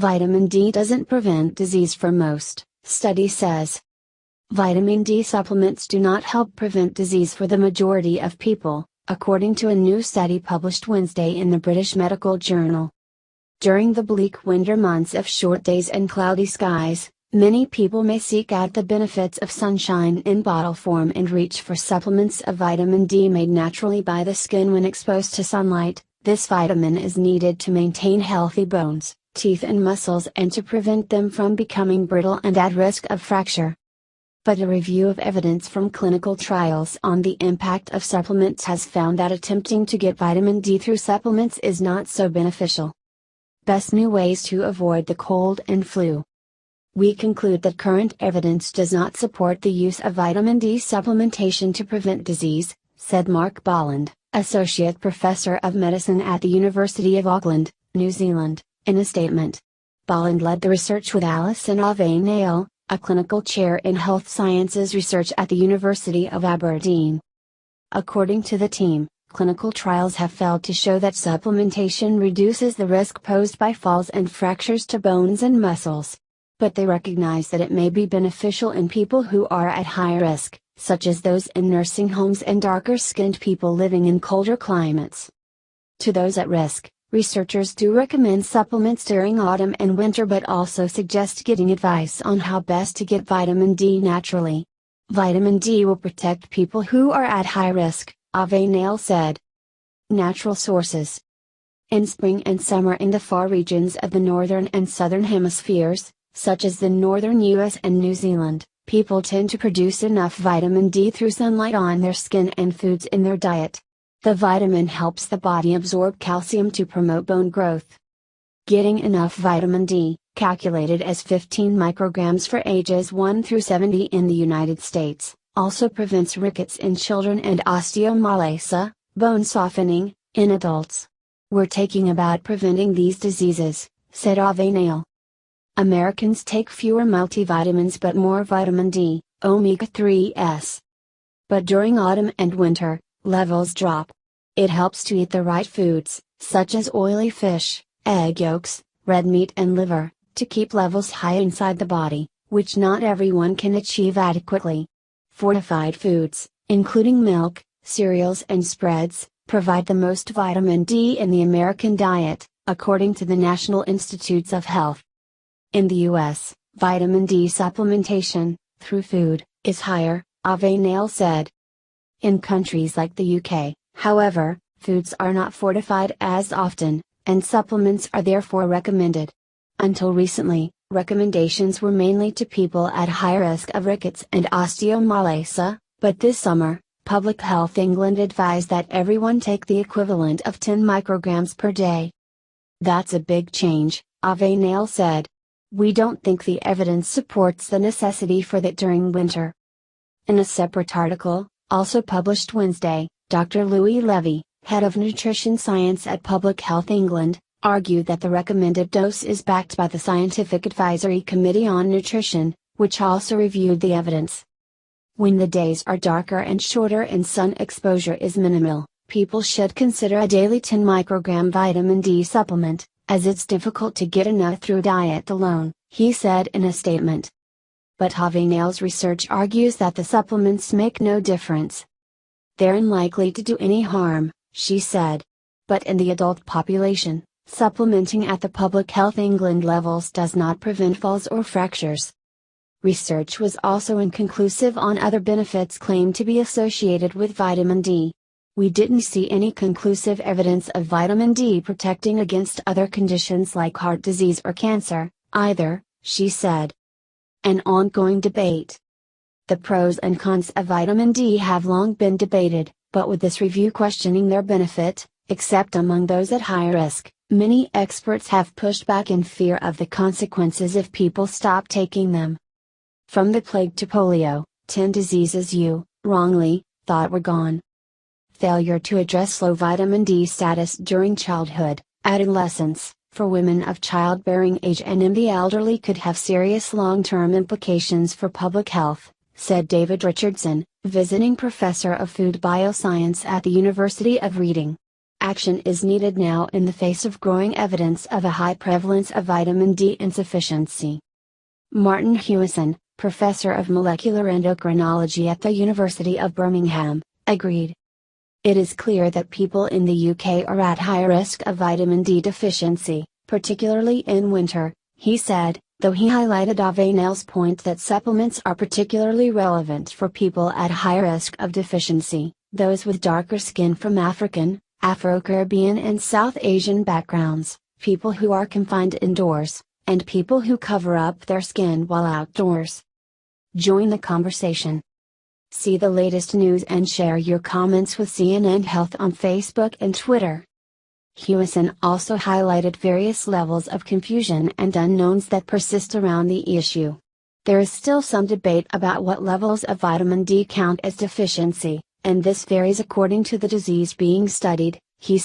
Vitamin D doesn't prevent disease for most, study says. Vitamin D supplements do not help prevent disease for the majority of people, according to a new study published Wednesday in the British Medical Journal. During the bleak winter months of short days and cloudy skies, many people may seek out the benefits of sunshine in bottle form and reach for supplements of vitamin D made naturally by the skin when exposed to sunlight. This vitamin is needed to maintain healthy bones, teeth and muscles and to prevent them from becoming brittle and at risk of fracture. But a review of evidence from clinical trials on the impact of supplements has found that attempting to get vitamin D through supplements is not so beneficial. Best new ways to avoid the cold and flu. We conclude that current evidence does not support the use of vitamin D supplementation to prevent disease, said Mark Bolland, Associate Professor of Medicine at the University of Auckland, New Zealand, in a statement. Bolland led the research with Alison Avenell, a clinical chair in health sciences research at the University of Aberdeen. According to the team, clinical trials have failed to show that supplementation reduces the risk posed by falls and fractures to bones and muscles. But they recognize that it may be beneficial in people who are at high risk, such as those in nursing homes and darker-skinned people living in colder climates. To those at risk, researchers do recommend supplements during autumn and winter but also suggest getting advice on how best to get vitamin D naturally. Vitamin D will protect people who are at high risk, Avenell said. Natural sources. In spring and summer in the far regions of the northern and southern hemispheres, such as the northern US and New Zealand, people tend to produce enough vitamin D through sunlight on their skin and foods in their diet. The vitamin helps the body absorb calcium to promote bone growth. Getting enough vitamin D, calculated as 15 micrograms for ages 1 through 70 in the United States, also prevents rickets in children and osteomalacia, bone softening, in adults. We're taking about preventing these diseases, said Avenell. Americans take fewer multivitamins but more vitamin D, omega-3s. But during autumn and winter, levels drop. It helps to eat the right foods, such as oily fish, egg yolks, red meat and liver, to keep levels high inside the body, which not everyone can achieve adequately. Fortified foods, including milk, cereals and spreads, provide the most vitamin D in the American diet, according to the National Institutes of Health. In the US, vitamin D supplementation, through food, is higher, Avenell said. In countries like the UK, however, foods are not fortified as often, and supplements are therefore recommended. Until recently, recommendations were mainly to people at high risk of rickets and osteomalacia, but this summer, Public Health England advised that everyone take the equivalent of 10 micrograms per day. That's a big change, Avenell said. We don't think the evidence supports the necessity for that during winter. In a separate article, also published Wednesday, Dr. Louis Levy, head of nutrition science at Public Health England, argued that the recommended dose is backed by the Scientific Advisory Committee on Nutrition, which also reviewed the evidence. When the days are darker and shorter and sun exposure is minimal, people should consider a daily 10 microgram vitamin D supplement, as it's difficult to get enough through diet alone, he said in a statement. But Avenell's research argues that the supplements make no difference. They're unlikely to do any harm, she said. But in the adult population, supplementing at the Public Health England levels does not prevent falls or fractures. Research was also inconclusive on other benefits claimed to be associated with vitamin D. We didn't see any conclusive evidence of vitamin D protecting against other conditions like heart disease or cancer, either, she said. An ongoing debate. The pros and cons of vitamin D have long been debated, but with this review questioning their benefit, except among those at high risk, many experts have pushed back in fear of the consequences if people stop taking them. From the plague to polio, 10 diseases you, wrongly, thought were gone. Failure to address low vitamin D status during childhood, adolescence, for women of childbearing age and in the elderly could have serious long-term implications for public health, said David Richardson, visiting professor of food bioscience at the University of Reading. Action is needed now in the face of growing evidence of a high prevalence of vitamin D insufficiency. Martin Hewison, professor of molecular endocrinology at the University of Birmingham, agreed. It is clear that people in the UK are at high risk of vitamin D deficiency, particularly in winter, he said, though he highlighted Avenell's point that supplements are particularly relevant for people at high risk of deficiency, those with darker skin from African, Afro-Caribbean and South Asian backgrounds, people who are confined indoors, and people who cover up their skin while outdoors. Join the conversation. See the latest news and share your comments with CNN Health on Facebook and Twitter. Hewison also highlighted various levels of confusion and unknowns that persist around the issue. There is still some debate about what levels of vitamin D count as deficiency, and this varies according to the disease being studied, he